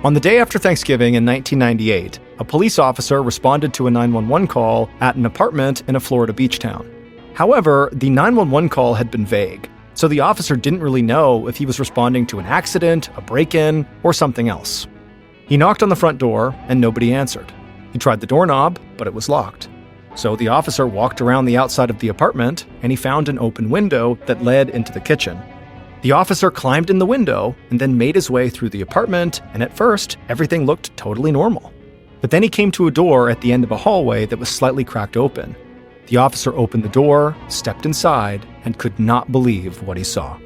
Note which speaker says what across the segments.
Speaker 1: On the day after Thanksgiving in 1998, a police officer responded to a 911 call at an apartment in a Florida beach town. However, the 911 call had been vague, so the officer didn't really know if he was responding to an accident, a break-in, or something else. He knocked on the front door, and nobody answered. He tried the doorknob, but it was locked. So the officer walked around the outside of the apartment, and he found an open window that led into the kitchen. The officer climbed in the window and then made his way through the apartment, and at first, everything looked totally normal. But then he came to a door at the end of a hallway that was slightly cracked open. The officer opened the door, stepped inside, and could not believe what he saw.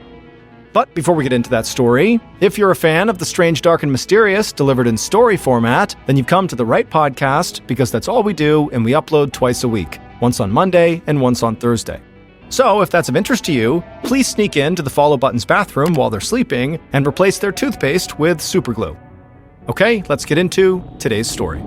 Speaker 1: But before we get into that story, if you're a fan of the strange, dark, and mysterious delivered in story format, then you've come to the right podcast, because that's all we do, and we upload twice a week, once on Monday and once on Thursday. So if that's of interest to you, please sneak into the Follow Button's bathroom while they're sleeping and replace their toothpaste with superglue. Okay, let's get into today's story.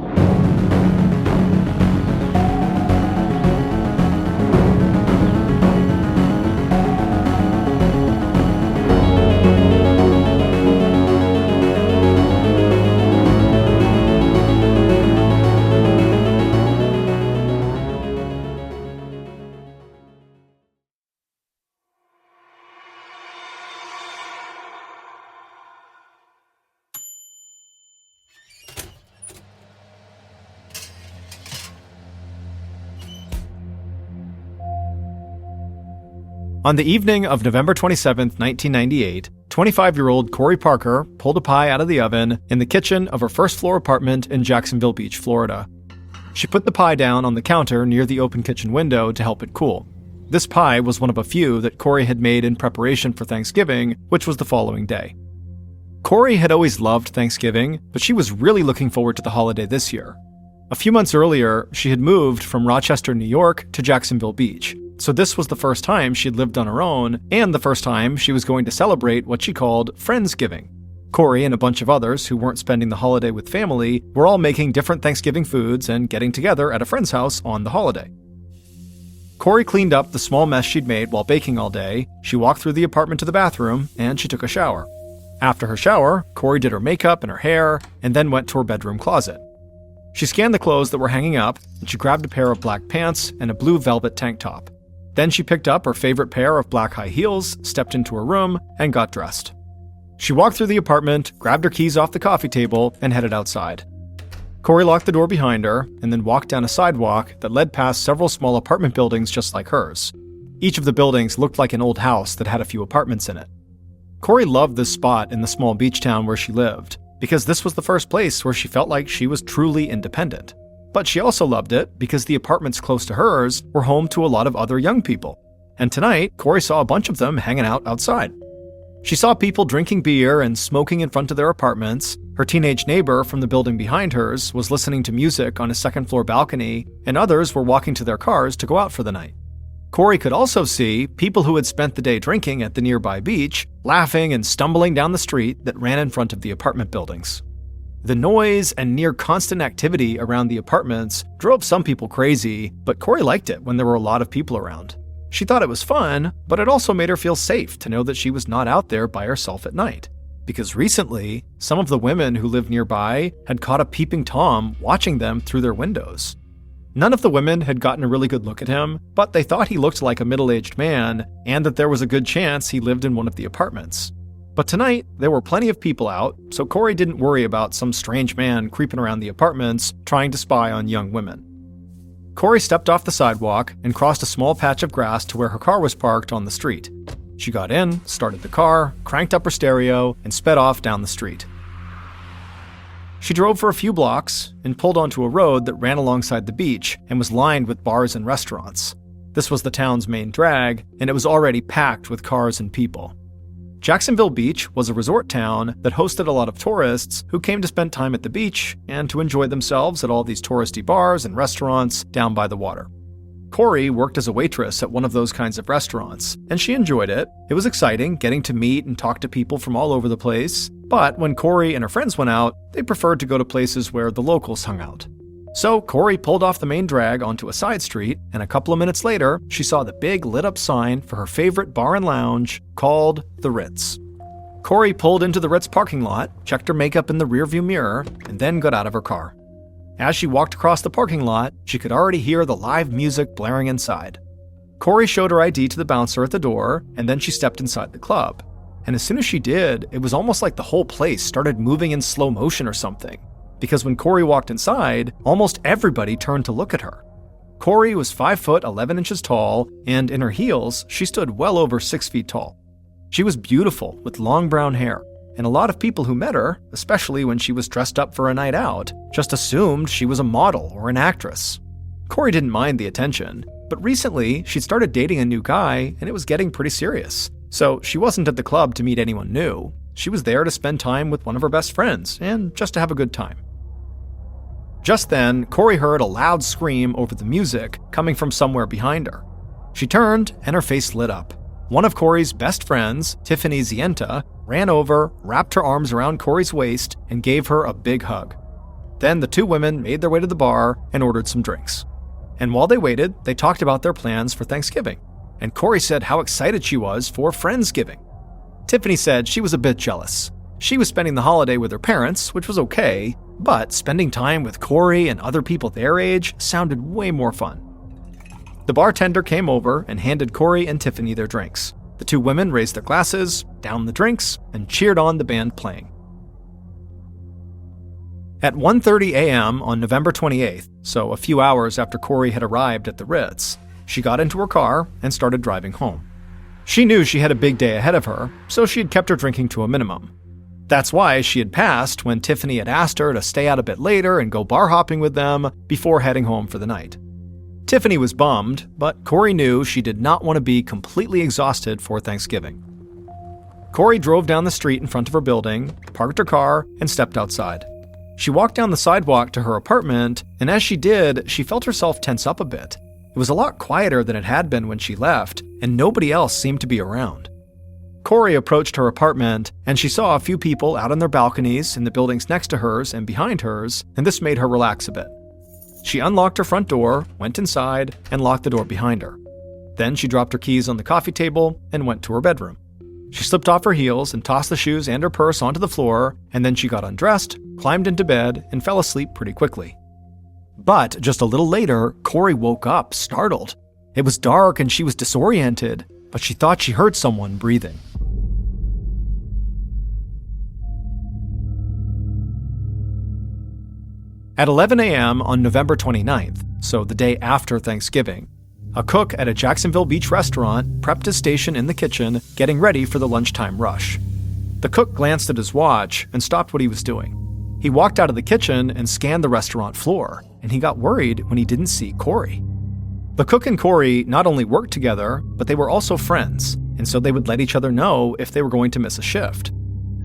Speaker 1: On the evening of November 27, 1998, 25-year-old Cory Parker pulled a pie out of the oven in the kitchen of her first-floor apartment in Jacksonville Beach, Florida. She put the pie down on the counter near the open kitchen window to help it cool. This pie was one of a few that Cory had made in preparation for Thanksgiving, which was the following day. Cory had always loved Thanksgiving, but she was really looking forward to the holiday this year. A few months earlier, she had moved from Rochester, New York to Jacksonville Beach. So this was the first time she'd lived on her own, and the first time she was going to celebrate what she called Friendsgiving. Cory and a bunch of others who weren't spending the holiday with family were all making different Thanksgiving foods and getting together at a friend's house on the holiday. Cory cleaned up the small mess she'd made while baking all day, she walked through the apartment to the bathroom, and she took a shower. After her shower, Cory did her makeup and her hair, and then went to her bedroom closet. She scanned the clothes that were hanging up, and she grabbed a pair of black pants and a blue velvet tank top. Then she picked up her favorite pair of black high heels, stepped into her room, and got dressed. She walked through the apartment, grabbed her keys off the coffee table, and headed outside. Cory locked the door behind her, and then walked down a sidewalk that led past several small apartment buildings just like hers. Each of the buildings looked like an old house that had a few apartments in it. Cory loved this spot in the small beach town where she lived, because this was the first place where she felt like she was truly independent. But she also loved it because the apartments close to hers were home to a lot of other young people. And tonight, Cory saw a bunch of them hanging out outside. She saw people drinking beer and smoking in front of their apartments. Her teenage neighbor from the building behind hers was listening to music on a second-floor balcony, and others were walking to their cars to go out for the night. Cory could also see people who had spent the day drinking at the nearby beach, laughing and stumbling down the street that ran in front of the apartment buildings. The noise and near-constant activity around the apartments drove some people crazy, but Cory liked it when there were a lot of people around. She thought it was fun, but it also made her feel safe to know that she was not out there by herself at night. Because recently, some of the women who lived nearby had caught a peeping Tom watching them through their windows. None of the women had gotten a really good look at him, but they thought he looked like a middle-aged man, and that there was a good chance he lived in one of the apartments. But tonight, there were plenty of people out, so Cory didn't worry about some strange man creeping around the apartments trying to spy on young women. Cory stepped off the sidewalk and crossed a small patch of grass to where her car was parked on the street. She got in, started the car, cranked up her stereo, and sped off down the street. She drove for a few blocks and pulled onto a road that ran alongside the beach and was lined with bars and restaurants. This was the town's main drag, and it was already packed with cars and people. Jacksonville Beach was a resort town that hosted a lot of tourists who came to spend time at the beach and to enjoy themselves at all these touristy bars and restaurants down by the water. Cory worked as a waitress at one of those kinds of restaurants, and she enjoyed it. It was exciting getting to meet and talk to people from all over the place, but when Cory and her friends went out, they preferred to go to places where the locals hung out. So Cory pulled off the main drag onto a side street, and a couple of minutes later, she saw the big lit-up sign for her favorite bar and lounge called The Ritz. Cory pulled into the Ritz parking lot, checked her makeup in the rearview mirror, and then got out of her car. As she walked across the parking lot, she could already hear the live music blaring inside. Cory showed her ID to the bouncer at the door, and then she stepped inside the club. And as soon as she did, it was almost like the whole place started moving in slow motion or something. Because when Cory walked inside, almost everybody turned to look at her. Cory was 5 foot 11 inches tall, and in her heels, she stood well over 6 feet tall. She was beautiful with long brown hair, and a lot of people who met her, especially when she was dressed up for a night out, just assumed she was a model or an actress. Cory didn't mind the attention, but recently she'd started dating a new guy and it was getting pretty serious. So she wasn't at the club to meet anyone new. She was there to spend time with one of her best friends and just to have a good time. Just then, Cory heard a loud scream over the music coming from somewhere behind her. She turned and her face lit up. One of Cory's best friends, Tiffany Zienta, ran over, wrapped her arms around Cory's waist, and gave her a big hug. Then the two women made their way to the bar and ordered some drinks. And while they waited, they talked about their plans for Thanksgiving. And Cory said how excited she was for Friendsgiving. Tiffany said she was a bit jealous. She was spending the holiday with her parents, which was okay, but spending time with Cory and other people their age sounded way more fun. The bartender came over and handed Cory and Tiffany their drinks. The two women raised their glasses, downed the drinks, and cheered on the band playing. At 1:30 a.m. on November 28th, so a few hours after Cory had arrived at the Ritz, she got into her car and started driving home. She knew she had a big day ahead of her, so she had kept her drinking to a minimum. That's why she had passed when Tiffany had asked her to stay out a bit later and go bar hopping with them before heading home for the night. Tiffany was bummed, but Cory knew she did not want to be completely exhausted for Thanksgiving. Cory drove down the street in front of her building, parked her car, and stepped outside. She walked down the sidewalk to her apartment, and as she did, she felt herself tense up a bit. It was a lot quieter than it had been when she left, and nobody else seemed to be around. Cory approached her apartment, and she saw a few people out on their balconies in the buildings next to hers and behind hers, and this made her relax a bit. She unlocked her front door, went inside, and locked the door behind her. Then she dropped her keys on the coffee table and went to her bedroom. She slipped off her heels and tossed the shoes and her purse onto the floor, and then she got undressed, climbed into bed, and fell asleep pretty quickly. But just a little later, Cory woke up, startled. It was dark and she was disoriented, but she thought she heard someone breathing. At 11 a.m. on November 29th, so the day after Thanksgiving, a cook at a Jacksonville Beach restaurant prepped his station in the kitchen, getting ready for the lunchtime rush. The cook glanced at his watch and stopped what he was doing. He walked out of the kitchen and scanned the restaurant floor, and he got worried when he didn't see Cory. The cook and Cory not only worked together, but they were also friends, and so they would let each other know if they were going to miss a shift.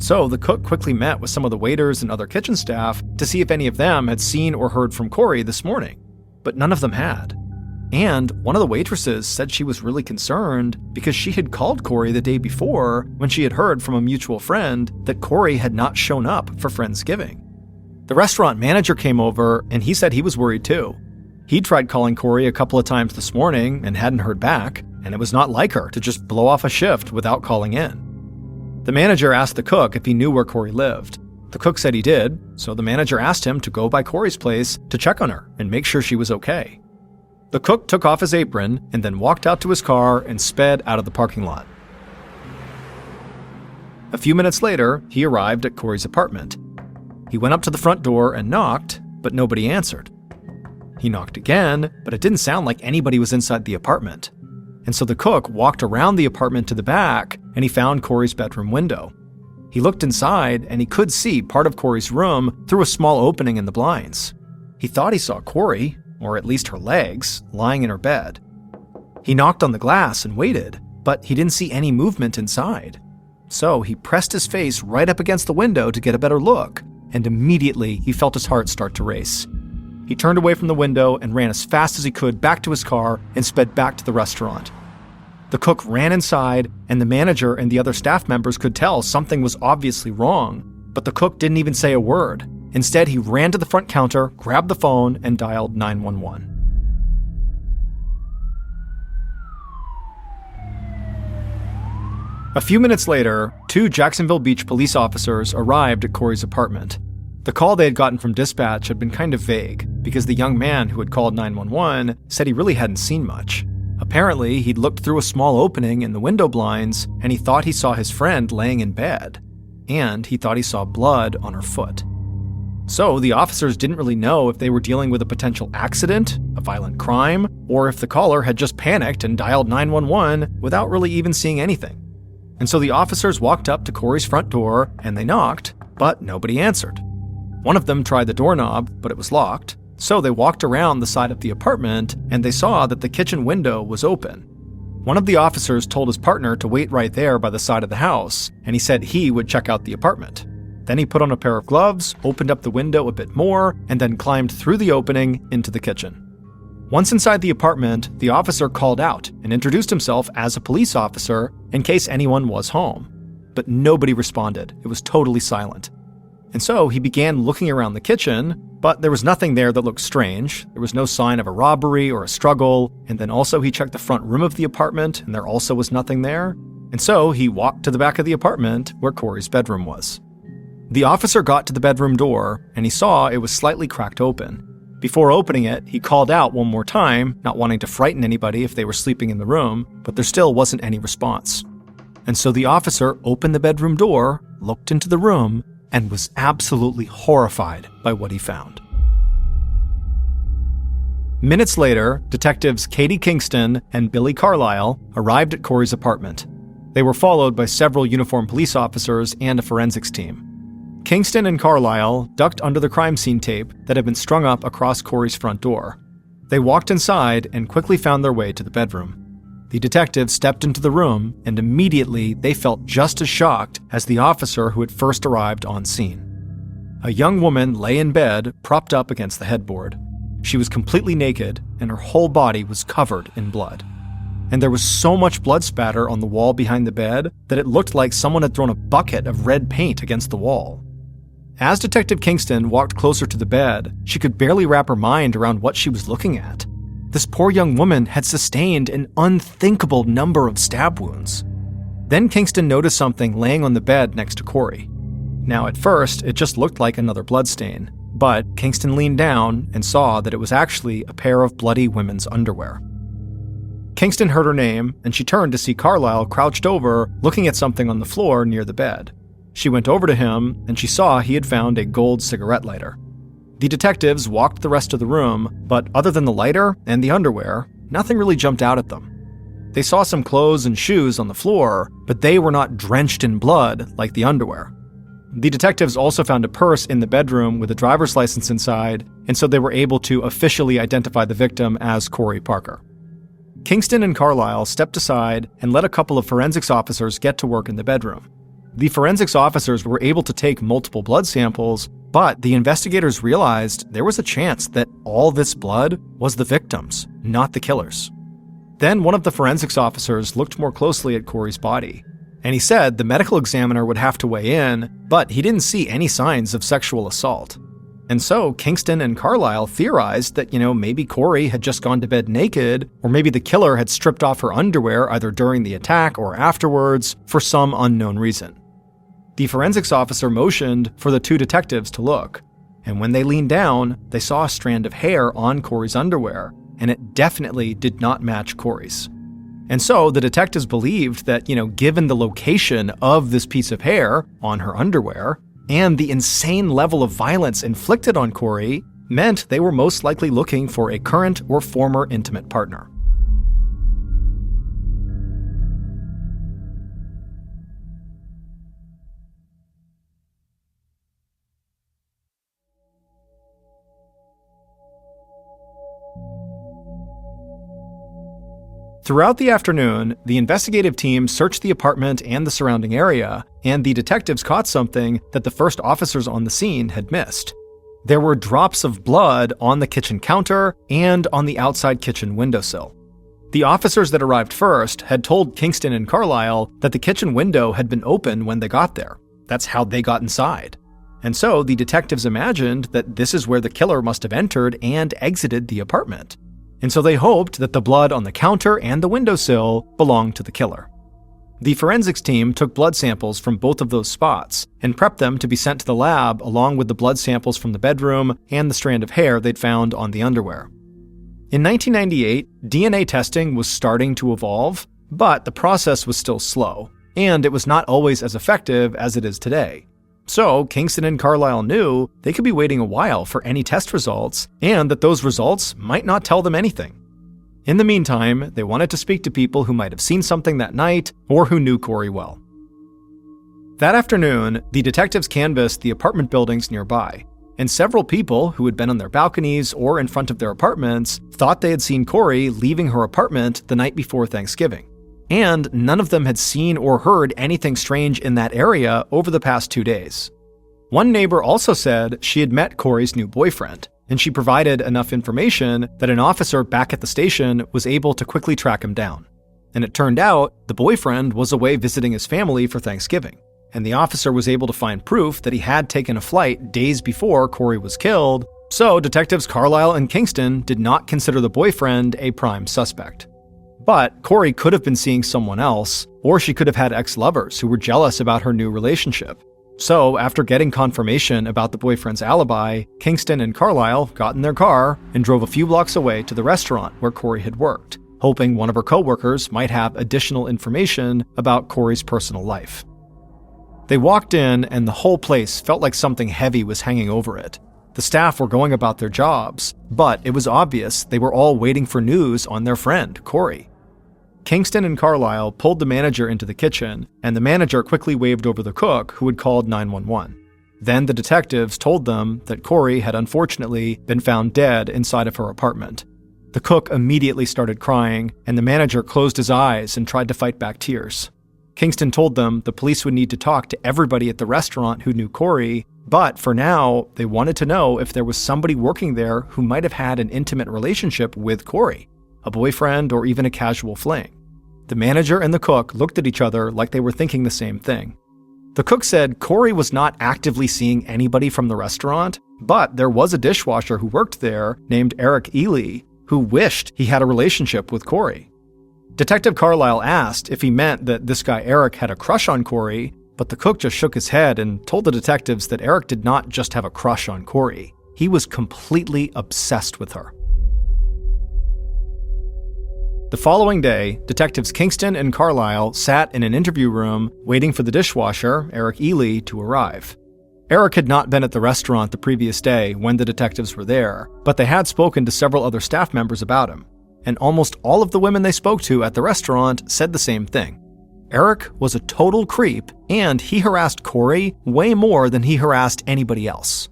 Speaker 1: So the cook quickly met with some of the waiters and other kitchen staff to see if any of them had seen or heard from Cory this morning, but none of them had. And one of the waitresses said she was really concerned because she had called Cory the day before when she had heard from a mutual friend that Cory had not shown up for Friendsgiving. The restaurant manager came over and he said he was worried too. He'd tried calling Cory a couple of times this morning and hadn't heard back, and it was not like her to just blow off a shift without calling in. The manager asked the cook if he knew where Cory lived. The cook said he did, so the manager asked him to go by Cory's place to check on her and make sure she was okay. The cook took off his apron and then walked out to his car and sped out of the parking lot. A few minutes later, he arrived at Cory's apartment. He went up to the front door and knocked, but nobody answered. He knocked again, but it didn't sound like anybody was inside the apartment. And so the cook walked around the apartment to the back, and he found Cory's bedroom window. He looked inside, and he could see part of Cory's room through a small opening in the blinds. He thought he saw Cory, or at least her legs, lying in her bed. He knocked on the glass and waited, but he didn't see any movement inside. So he pressed his face right up against the window to get a better look, and immediately he felt his heart start to race. He turned away from the window and ran as fast as he could back to his car and sped back to the restaurant. The cook ran inside, and the manager and the other staff members could tell something was obviously wrong, but the cook didn't even say a word. Instead, he ran to the front counter, grabbed the phone, and dialed 911. A few minutes later, 2 Jacksonville Beach police officers arrived at Cory's apartment. The call they had gotten from dispatch had been kind of vague, because the young man who had called 911 said he really hadn't seen much. Apparently, he'd looked through a small opening in the window blinds, and he thought he saw his friend laying in bed. And he thought he saw blood on her foot. So the officers didn't really know if they were dealing with a potential accident, a violent crime, or if the caller had just panicked and dialed 911 without really even seeing anything. And so the officers walked up to Cory's front door and they knocked, but nobody answered. One of them tried the doorknob, but it was locked. So they walked around the side of the apartment and they saw that the kitchen window was open. One of the officers told his partner to wait right there by the side of the house, and he said he would check out the apartment. Then he put on a pair of gloves, opened up the window a bit more, and then climbed through the opening into the kitchen. Once inside the apartment, the officer called out and introduced himself as a police officer in case anyone was home. But nobody responded. It was totally silent. And so he began looking around the kitchen, but there was nothing there that looked strange. There was no sign of a robbery or a struggle, and then also he checked the front room of the apartment, and there also was nothing there. And so he walked to the back of the apartment where Cory's bedroom was. The officer got to the bedroom door, and he saw it was slightly cracked open. Before opening it, he called out one more time, not wanting to frighten anybody if they were sleeping in the room, but there still wasn't any response. And so the officer opened the bedroom door, looked into the room, and was absolutely horrified by what he found. Minutes later, detectives Katie Kingston and Billy Carlisle arrived at Cory's apartment. They were followed by several uniformed police officers and a forensics team. Kingston and Carlisle ducked under the crime scene tape that had been strung up across Cory's front door. They walked inside and quickly found their way to the bedroom. The detectives stepped into the room, and immediately they felt just as shocked as the officer who had first arrived on scene. A young woman lay in bed, propped up against the headboard. She was completely naked, and her whole body was covered in blood. And there was so much blood spatter on the wall behind the bed that it looked like someone had thrown a bucket of red paint against the wall. As Detective Kingston walked closer to the bed, she could barely wrap her mind around what she was looking at. This poor young woman had sustained an unthinkable number of stab wounds. Then Kingston noticed something laying on the bed next to Cory. Now at first, it just looked like another bloodstain, but Kingston leaned down and saw that it was actually a pair of bloody women's underwear. Kingston heard her name, and she turned to see Carlisle crouched over, looking at something on the floor near the bed. She went over to him, and she saw he had found a gold cigarette lighter. The detectives walked the rest of the room, but other than the lighter and the underwear, nothing really jumped out at them. They saw some clothes and shoes on the floor, but they were not drenched in blood like the underwear. The detectives also found a purse in the bedroom with a driver's license inside, and so they were able to officially identify the victim as Cory Parker. Kingston and Carlisle stepped aside and let a couple of forensics officers get to work in the bedroom. The forensics officers were able to take multiple blood samples, but the investigators realized there was a chance that all this blood was the victim's, not the killer's. Then one of the forensics officers looked more closely at Cory's body, and he said the medical examiner would have to weigh in, but he didn't see any signs of sexual assault. And so Kingston and Carlisle theorized that, maybe Cory had just gone to bed naked, or maybe the killer had stripped off her underwear either during the attack or afterwards for some unknown reason. The forensics officer motioned for the 2 detectives to look, and when they leaned down, they saw a strand of hair on Cory's underwear, and it definitely did not match Cory's. And so the detectives believed that, given the location of this piece of hair on her underwear, and the insane level of violence inflicted on Cory, meant they were most likely looking for a current or former intimate partner. Throughout the afternoon, the investigative team searched the apartment and the surrounding area, and the detectives caught something that the first officers on the scene had missed. There were drops of blood on the kitchen counter and on the outside kitchen windowsill. The officers that arrived first had told Kingston and Carlisle that the kitchen window had been open when they got there. That's how they got inside. And so the detectives imagined that this is where the killer must have entered and exited the apartment. And so they hoped that the blood on the counter and the windowsill belonged to the killer. The forensics team took blood samples from both of those spots and prepped them to be sent to the lab along with the blood samples from the bedroom and the strand of hair they'd found on the underwear. In 1998, DNA testing was starting to evolve, but the process was still slow, and it was not always as effective as it is today. So Kingston and Carlisle knew they could be waiting a while for any test results, and that those results might not tell them anything. In the meantime, they wanted to speak to people who might have seen something that night or who knew Cory well. That afternoon, the detectives canvassed the apartment buildings nearby, and several people who had been on their balconies or in front of their apartments thought they had seen Cory leaving her apartment the night before Thanksgiving. And none of them had seen or heard anything strange in that area over the past 2 days. One neighbor also said she had met Cory's new boyfriend, and she provided enough information that an officer back at the station was able to quickly track him down. And it turned out the boyfriend was away visiting his family for Thanksgiving, and the officer was able to find proof that he had taken a flight days before Cory was killed, so detectives Carlisle and Kingston did not consider the boyfriend a prime suspect. But Cory could have been seeing someone else, or she could have had ex-lovers who were jealous about her new relationship. So, after getting confirmation about the boyfriend's alibi, Kingston and Carlisle got in their car and drove a few blocks away to the restaurant where Cory had worked, hoping one of her coworkers might have additional information about Cory's personal life. They walked in, and the whole place felt like something heavy was hanging over it. The staff were going about their jobs, but it was obvious they were all waiting for news on their friend, Cory. Kingston and Carlisle pulled the manager into the kitchen, and the manager quickly waved over the cook who had called 911. Then the detectives told them that Cory had unfortunately been found dead inside of her apartment. The cook immediately started crying, and the manager closed his eyes and tried to fight back tears. Kingston told them the police would need to talk to everybody at the restaurant who knew Cory, but for now, they wanted to know if there was somebody working there who might have had an intimate relationship with Cory, a boyfriend or even a casual fling. The manager and the cook looked at each other like they were thinking the same thing. The cook said Cory was not actively seeing anybody from the restaurant, but there was a dishwasher who worked there named Eric Ely who wished he had a relationship with Cory. Detective Carlisle asked if he meant that this guy Eric had a crush on Cory, but the cook just shook his head and told the detectives that Eric did not just have a crush on Cory. He was completely obsessed with her. The following day, detectives Kingston and Carlisle sat in an interview room waiting for the dishwasher, Eric Ely, to arrive. Eric had not been at the restaurant the previous day when the detectives were there, but they had spoken to several other staff members about him, and almost all of the women they spoke to at the restaurant said the same thing. Eric was a total creep, and he harassed Cory way more than he harassed anybody else.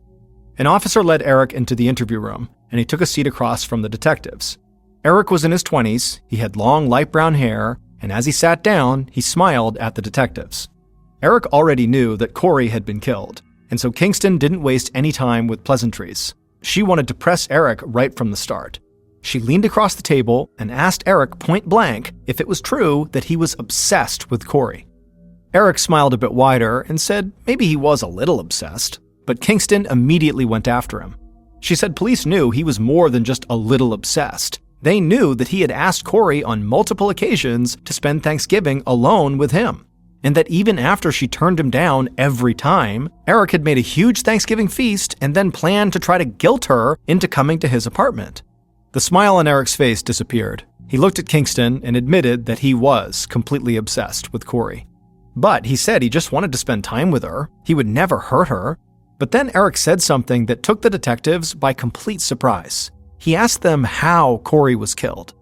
Speaker 1: An officer led Eric into the interview room, and he took a seat across from the detectives. Eric was in his 20s, he had long light brown hair, and as he sat down, he smiled at the detectives. Eric already knew that Cory had been killed, and so Kingston didn't waste any time with pleasantries. She wanted to press Eric right from the start. She leaned across the table and asked Eric point blank if it was true that he was obsessed with Cory. Eric smiled a bit wider and said maybe he was a little obsessed, but Kingston immediately went after him. She said police knew he was more than just a little obsessed. They knew that he had asked Cory on multiple occasions to spend Thanksgiving alone with him, and that even after she turned him down every time, Eric had made a huge Thanksgiving feast and then planned to try to guilt her into coming to his apartment. The smile on Eric's face disappeared. He looked at Kingston and admitted that he was completely obsessed with Cory. But he said he just wanted to spend time with her. He would never hurt her. But then Eric said something that took the detectives by complete surprise. He asked them how Cory was killed.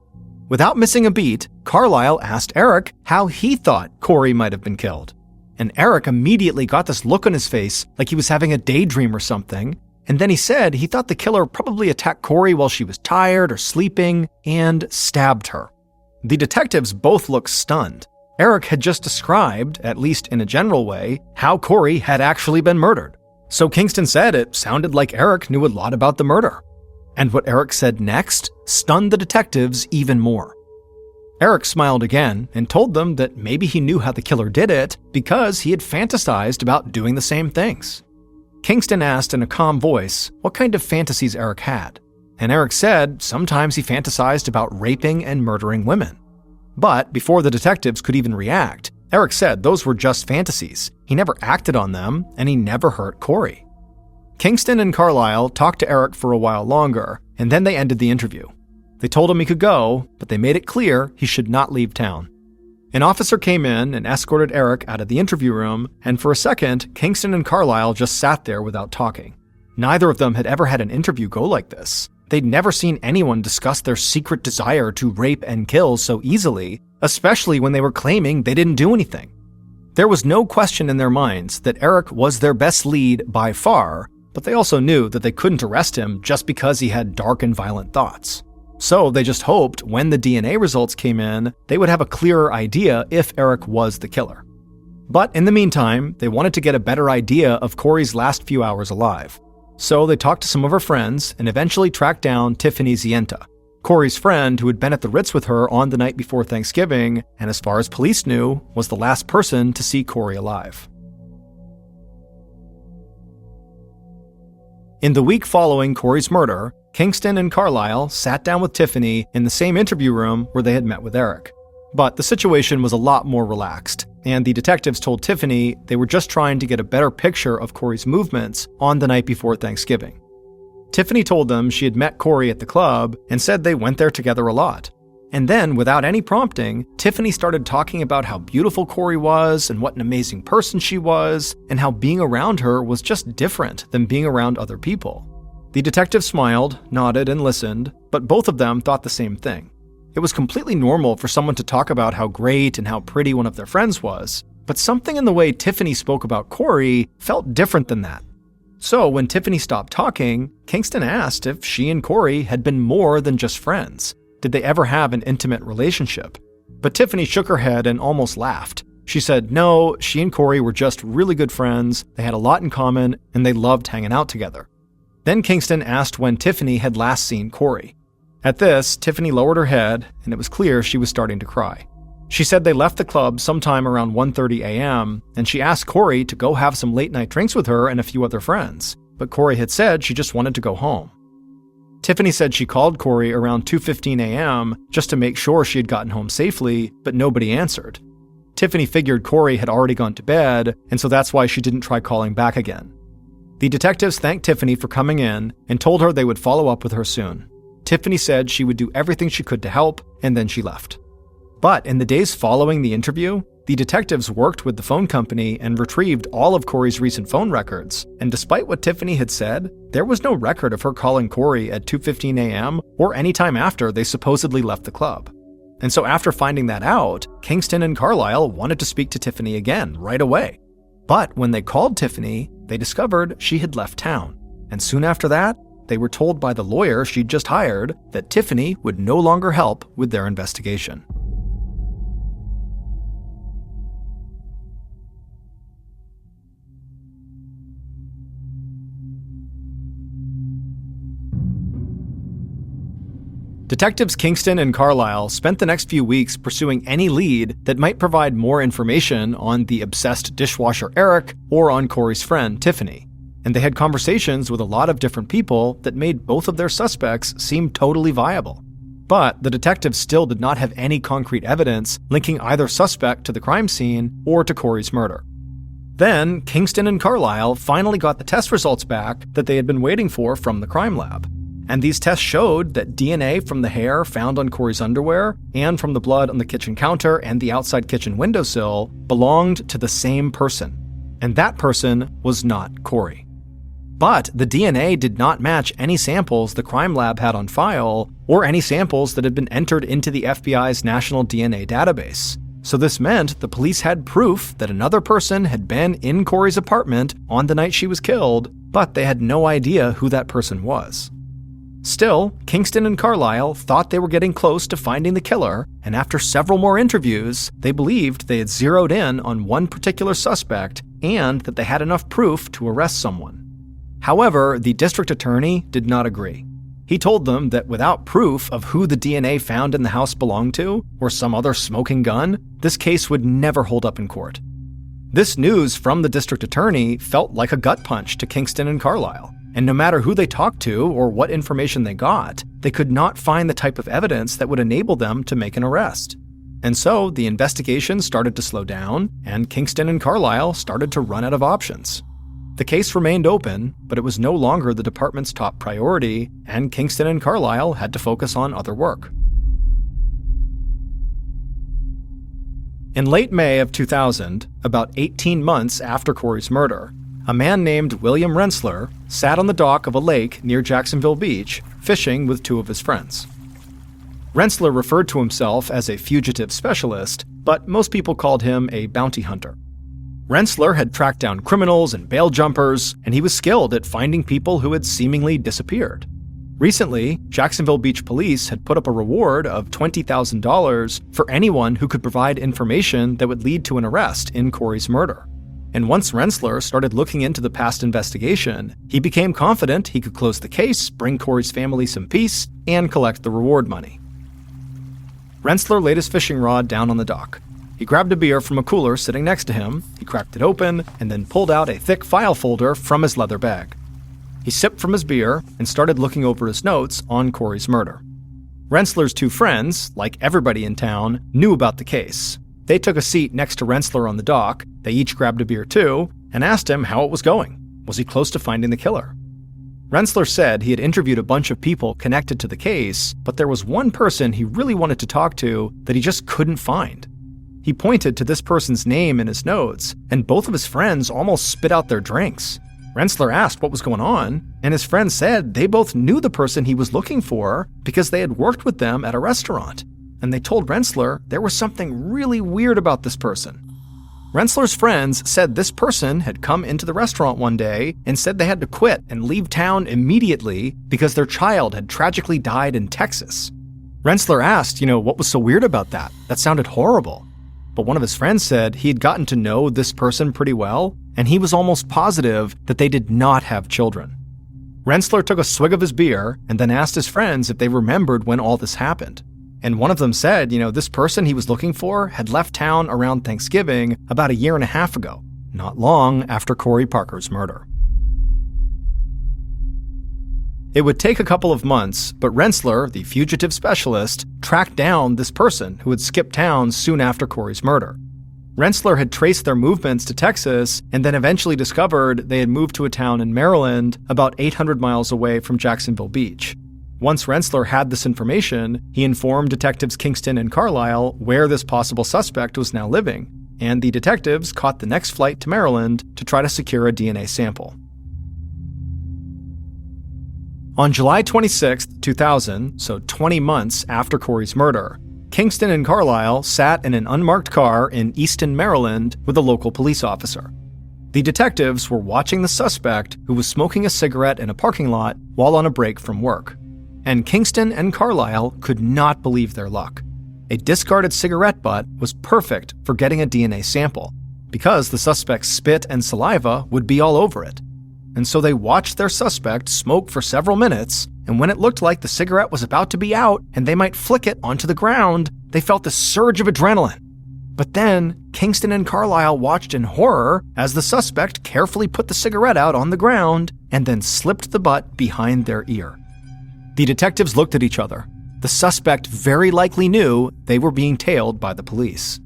Speaker 1: Without missing a beat, Carlisle asked Eric how he thought Cory might have been killed. And Eric immediately got this look on his face like he was having a daydream or something, and then he said he thought the killer probably attacked Cory while she was tired or sleeping and stabbed her. The detectives both looked stunned. Eric had just described, at least in a general way, how Cory had actually been murdered. So Kingston said it sounded like Eric knew a lot about the murder. And what Eric said next stunned the detectives even more. Eric smiled again and told them that maybe he knew how the killer did it because he had fantasized about doing the same things. Kingston asked in a calm voice what kind of fantasies Eric had, and Eric said sometimes he fantasized about raping and murdering women. But before the detectives could even react, Eric said those were just fantasies. He never acted on them, and he never hurt Cory. Kingston and Carlisle talked to Eric for a while longer, and then they ended the interview. They told him he could go, but they made it clear he should not leave town. An officer came in and escorted Eric out of the interview room, and for a second, Kingston and Carlisle just sat there without talking. Neither of them had ever had an interview go like this. They'd never seen anyone discuss their secret desire to rape and kill so easily, especially when they were claiming they didn't do anything. There was no question in their minds that Eric was their best lead by far, but they also knew that they couldn't arrest him just because he had dark and violent thoughts. So they just hoped when the DNA results came in, they would have a clearer idea if Eric was the killer. But in the meantime, they wanted to get a better idea of Cory's last few hours alive. So they talked to some of her friends and eventually tracked down Tiffany Zienta, Cory's friend who had been at the Ritz with her on the night before Thanksgiving, and as far as police knew, was the last person to see Cory alive. In the week following Cory's murder, Kingston and Carlisle sat down with Tiffany in the same interview room where they had met with Eric. But the situation was a lot more relaxed, and the detectives told Tiffany they were just trying to get a better picture of Cory's movements on the night before Thanksgiving. Tiffany told them she had met Cory at the club and said they went there together a lot. And then, without any prompting, Tiffany started talking about how beautiful Cory was and what an amazing person she was, and how being around her was just different than being around other people. The detective smiled, nodded, and listened, but both of them thought the same thing. It was completely normal for someone to talk about how great and how pretty one of their friends was, but something in the way Tiffany spoke about Cory felt different than that. So when Tiffany stopped talking, Kingston asked if she and Cory had been more than just friends. Did they ever have an intimate relationship? But Tiffany shook her head and almost laughed. She said no, she and Cory were just really good friends, they had a lot in common, and they loved hanging out together. Then Kingston asked when Tiffany had last seen Cory. At this, Tiffany lowered her head, and it was clear she was starting to cry. She said they left the club sometime around 1:30 a.m., and she asked Cory to go have some late-night drinks with her and a few other friends, but Cory had said she just wanted to go home. Tiffany said she called Cory around 2:15 a.m. just to make sure she had gotten home safely, but nobody answered. Tiffany figured Cory had already gone to bed, and so that's why she didn't try calling back again. The detectives thanked Tiffany for coming in and told her they would follow up with her soon. Tiffany said she would do everything she could to help, and then she left. But in the days following the interview, the detectives worked with the phone company and retrieved all of Cory's recent phone records, and despite what Tiffany had said, there was no record of her calling Cory at 2:15 a.m. or any time after they supposedly left the club. And so after finding that out, Kingston and Carlisle wanted to speak to Tiffany again right away. But when they called Tiffany, they discovered she had left town, and soon after that, they were told by the lawyer she'd just hired that Tiffany would no longer help with their investigation. Detectives Kingston and Carlisle spent the next few weeks pursuing any lead that might provide more information on the obsessed dishwasher Eric or on Cory's friend Tiffany. And they had conversations with a lot of different people that made both of their suspects seem totally viable. But the detectives still did not have any concrete evidence linking either suspect to the crime scene or to Cory's murder. Then, Kingston and Carlisle finally got the test results back that they had been waiting for from the crime lab. And these tests showed that DNA from the hair found on Cory's underwear and from the blood on the kitchen counter and the outside kitchen windowsill belonged to the same person. And that person was not Cory. But the DNA did not match any samples the crime lab had on file or any samples that had been entered into the FBI's national DNA database. So this meant the police had proof that another person had been in Cory's apartment on the night she was killed, but they had no idea who that person was. Still, Kingston and Carlisle thought they were getting close to finding the killer, and after several more interviews, they believed they had zeroed in on one particular suspect and that they had enough proof to arrest someone. However, the district attorney did not agree. He told them that without proof of who the DNA found in the house belonged to, or some other smoking gun, this case would never hold up in court. This news from the district attorney felt like a gut punch to Kingston and Carlisle. And no matter who they talked to or what information they got, they could not find the type of evidence that would enable them to make an arrest. And so the investigation started to slow down, and Kingston and Carlisle started to run out of options. The case remained open, but it was no longer the department's top priority, and Kingston and Carlisle had to focus on other work. In late May of 2000, about 18 months after Cory's murder, a man named William Rensler sat on the dock of a lake near Jacksonville Beach, fishing with two of his friends. Rensler referred to himself as a fugitive specialist, but most people called him a bounty hunter. Rensler had tracked down criminals and bail jumpers, and he was skilled at finding people who had seemingly disappeared. Recently, Jacksonville Beach Police had put up a reward of $20,000 for anyone who could provide information that would lead to an arrest in Cory's murder. And once Rensler started looking into the past investigation, he became confident he could close the case, bring Cory's family some peace, and collect the reward money. Rensler laid his fishing rod down on the dock. He grabbed a beer from a cooler sitting next to him, he cracked it open, and then pulled out a thick file folder from his leather bag. He sipped from his beer and started looking over his notes on Cory's murder. Rensler's two friends, like everybody in town, knew about the case. They took a seat next to Rensler on the dock, they each grabbed a beer too, and asked him how it was going. Was he close to finding the killer? Rensler said he had interviewed a bunch of people connected to the case, but there was one person he really wanted to talk to that he just couldn't find. He pointed to this person's name in his notes, and both of his friends almost spit out their drinks. Rensler asked what was going on, and his friends said they both knew the person he was looking for because they had worked with them at a restaurant, and they told Rensler there was something really weird about this person. Rensler's friends said this person had come into the restaurant one day and said they had to quit and leave town immediately because their child had tragically died in Texas. Rensler asked, what was so weird about that? That sounded horrible. But one of his friends said he had gotten to know this person pretty well, and he was almost positive that they did not have children. Rensler took a swig of his beer and then asked his friends if they remembered when all this happened. And one of them said, this person he was looking for had left town around Thanksgiving about 1.5 years ago, not long after Cory Parker's murder. It would take a couple of months, but Rensler, the fugitive specialist, tracked down this person who had skipped town soon after Cory's murder. Rensler had traced their movements to Texas and then eventually discovered they had moved to a town in Maryland about 800 miles away from Jacksonville Beach. Once Rensler had this information, he informed detectives Kingston and Carlisle where this possible suspect was now living, and the detectives caught the next flight to Maryland to try to secure a DNA sample. On July 26, 2000, so 20 months after Cory's murder, Kingston and Carlisle sat in an unmarked car in Easton, Maryland, with a local police officer. The detectives were watching the suspect who was smoking a cigarette in a parking lot while on a break from work. And Kingston and Carlisle could not believe their luck. A discarded cigarette butt was perfect for getting a DNA sample, because the suspect's spit and saliva would be all over it. And so they watched their suspect smoke for several minutes, and when it looked like the cigarette was about to be out and they might flick it onto the ground, they felt a surge of adrenaline. But then, Kingston and Carlisle watched in horror as the suspect carefully put the cigarette out on the ground and then slipped the butt behind their ear. The detectives looked at each other. The suspect very likely knew they were being tailed by the police.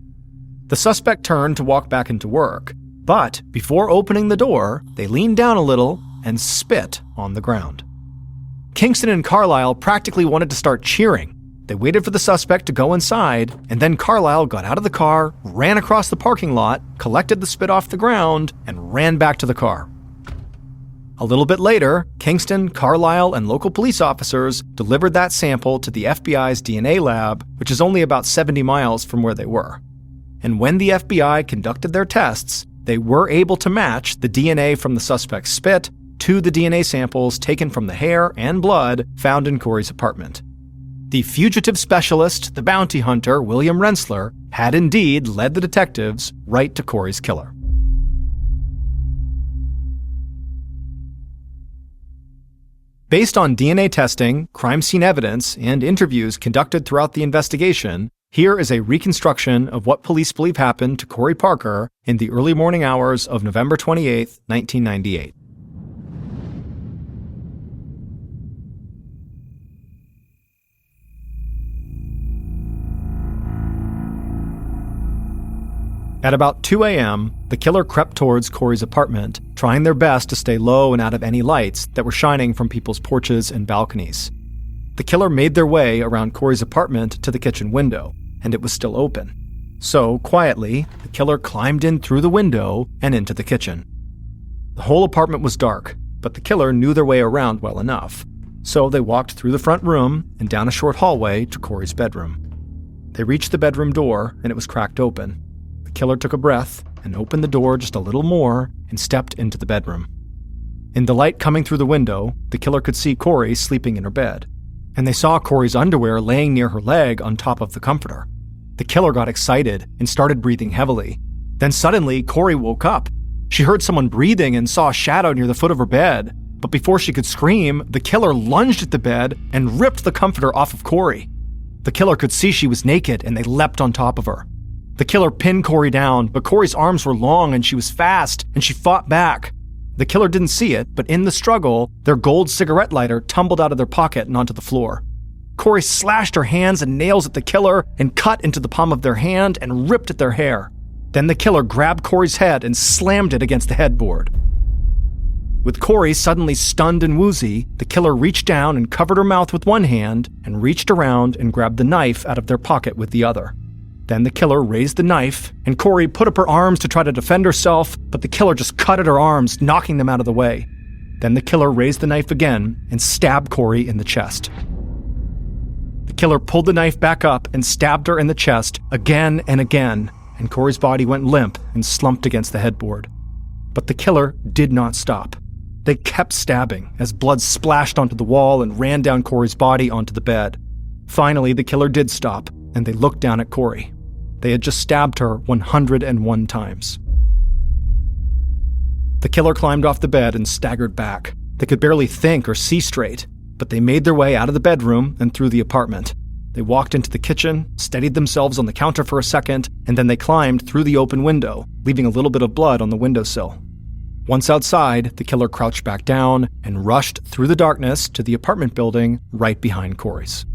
Speaker 1: The suspect turned to walk back into work, but before opening the door, they leaned down a little and spit on the ground. Kingston and Carlisle practically wanted to start cheering. They waited for the suspect to go inside, and then Carlisle got out of the car, ran across the parking lot, collected the spit off the ground, and ran back to the car. A little bit later, Kingston, Carlisle, and local police officers delivered that sample to the FBI's DNA lab, which is only about 70 miles from where they were. And when the FBI conducted their tests, they were able to match the DNA from the suspect's spit to the DNA samples taken from the hair and blood found in Cory's apartment. The fugitive specialist, the bounty hunter, William Rensler, had indeed led the detectives right to Cory's killer. Based on DNA testing, crime scene evidence, and interviews conducted throughout the investigation, here is a reconstruction of what police believe happened to Cory Parker in the early morning hours of November 28, 1998. At about 2 a.m., the killer crept towards Cory's apartment, trying their best to stay low and out of any lights that were shining from people's porches and balconies. The killer made their way around Cory's apartment to the kitchen window, and it was still open. So, quietly, the killer climbed in through the window and into the kitchen. The whole apartment was dark, but the killer knew their way around well enough. So they walked through the front room and down a short hallway to Cory's bedroom. They reached the bedroom door, and it was cracked open. The killer took a breath and opened the door just a little more and stepped into the bedroom. In the light coming through the window, the killer could see Cory sleeping in her bed, and they saw Cory's underwear laying near her leg on top of the comforter. The killer got excited and started breathing heavily. Then suddenly, Cory woke up. She heard someone breathing and saw a shadow near the foot of her bed. But before she could scream, the killer lunged at the bed and ripped the comforter off of Cory. The killer could see she was naked, and they leapt on top of her. The killer pinned Cory down, but Cory's arms were long and she was fast, and she fought back. The killer didn't see it, but in the struggle, their gold cigarette lighter tumbled out of their pocket and onto the floor. Cory slashed her hands and nails at the killer and cut into the palm of their hand and ripped at their hair. Then the killer grabbed Cory's head and slammed it against the headboard. With Cory suddenly stunned and woozy, the killer reached down and covered her mouth with one hand and reached around and grabbed the knife out of their pocket with the other. Then the killer raised the knife, and Cory put up her arms to try to defend herself, but the killer just cut at her arms, knocking them out of the way. Then the killer raised the knife again and stabbed Cory in the chest. The killer pulled the knife back up and stabbed her in the chest again and again, and Cory's body went limp and slumped against the headboard. But the killer did not stop. They kept stabbing as blood splashed onto the wall and ran down Cory's body onto the bed. Finally, the killer did stop, and they looked down at Cory. They had just stabbed her 101 times. The killer climbed off the bed and staggered back. They could barely think or see straight, but they made their way out of the bedroom and through the apartment. They walked into the kitchen, steadied themselves on the counter for a second, and then they climbed through the open window, leaving a little bit of blood on the windowsill. Once outside, the killer crouched back down and rushed through the darkness to the apartment building right behind Cory's.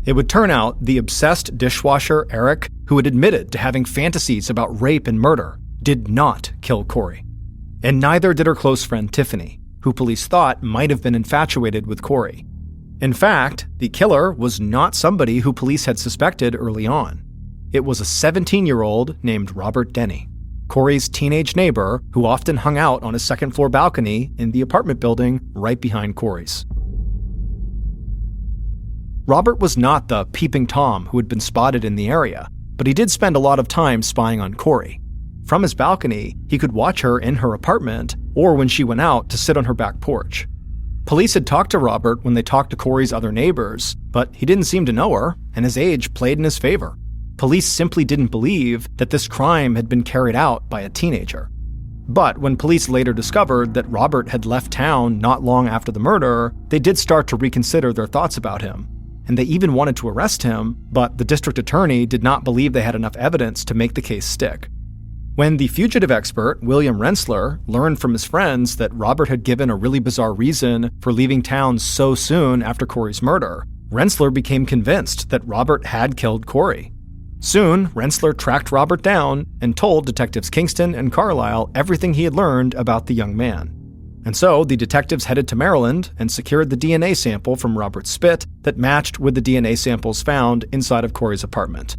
Speaker 1: It would turn out the obsessed dishwasher, Eric, who had admitted to having fantasies about rape and murder, did not kill Cory. And neither did her close friend Tiffany, who police thought might have been infatuated with Cory. In fact, the killer was not somebody who police had suspected early on. It was a 17-year-old named Robert Denny, Cory's teenage neighbor who often hung out on his second-floor balcony in the apartment building right behind Cory's. Robert was not the peeping Tom who had been spotted in the area, but he did spend a lot of time spying on Cory. From his balcony, he could watch her in her apartment or when she went out to sit on her back porch. Police had talked to Robert when they talked to Cory's other neighbors, but he didn't seem to know her, and his age played in his favor. Police simply didn't believe that this crime had been carried out by a teenager. But when police later discovered that Robert had left town not long after the murder, they did start to reconsider their thoughts about him. And they even wanted to arrest him, but the district attorney did not believe they had enough evidence to make the case stick. When the fugitive expert, William Rensler, learned from his friends that Robert had given a really bizarre reason for leaving town so soon after Cory's murder, Rensler became convinced that Robert had killed Cory. Soon, Rensler tracked Robert down and told Detectives Kingston and Carlisle everything he had learned about the young man. And so, the detectives headed to Maryland and secured the DNA sample from Robert's spit that matched with the DNA samples found inside of Cory's apartment.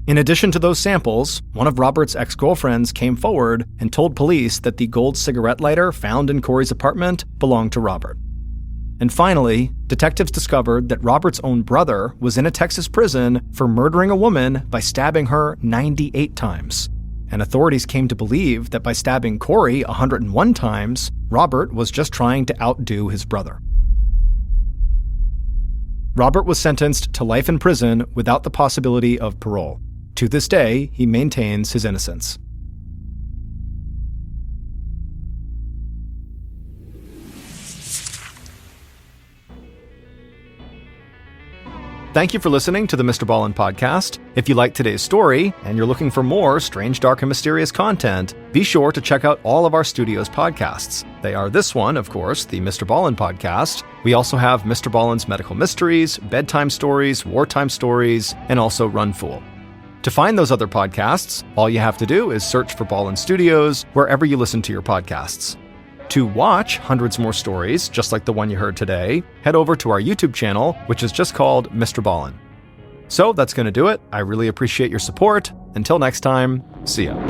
Speaker 1: In addition to those samples, one of Robert's ex-girlfriends came forward and told police that the gold cigarette lighter found in Cory's apartment belonged to Robert. And finally, detectives discovered that Robert's own brother was in a Texas prison for murdering a woman by stabbing her 98 times. And authorities came to believe that by stabbing Cory 101 times, Robert was just trying to outdo his brother. Robert was sentenced to life in prison without the possibility of parole. To this day, he maintains his innocence. Thank you for listening to the Mr. Ballen Podcast. If you liked today's story and you're looking for more strange, dark, and mysterious content, be sure to check out all of our studio's podcasts. They are this one, of course, the Mr. Ballen Podcast. We also have Mr. Ballen's Medical Mysteries, Bedtime Stories, Wartime Stories, and also Run Fool. To find those other podcasts, all you have to do is search for Ballen Studios wherever you listen to your podcasts. To watch hundreds more stories, just like the one you heard today, head over to our YouTube channel, which is just called Mr. Ballen. So that's going to do it. I really appreciate your support. Until next time, see ya.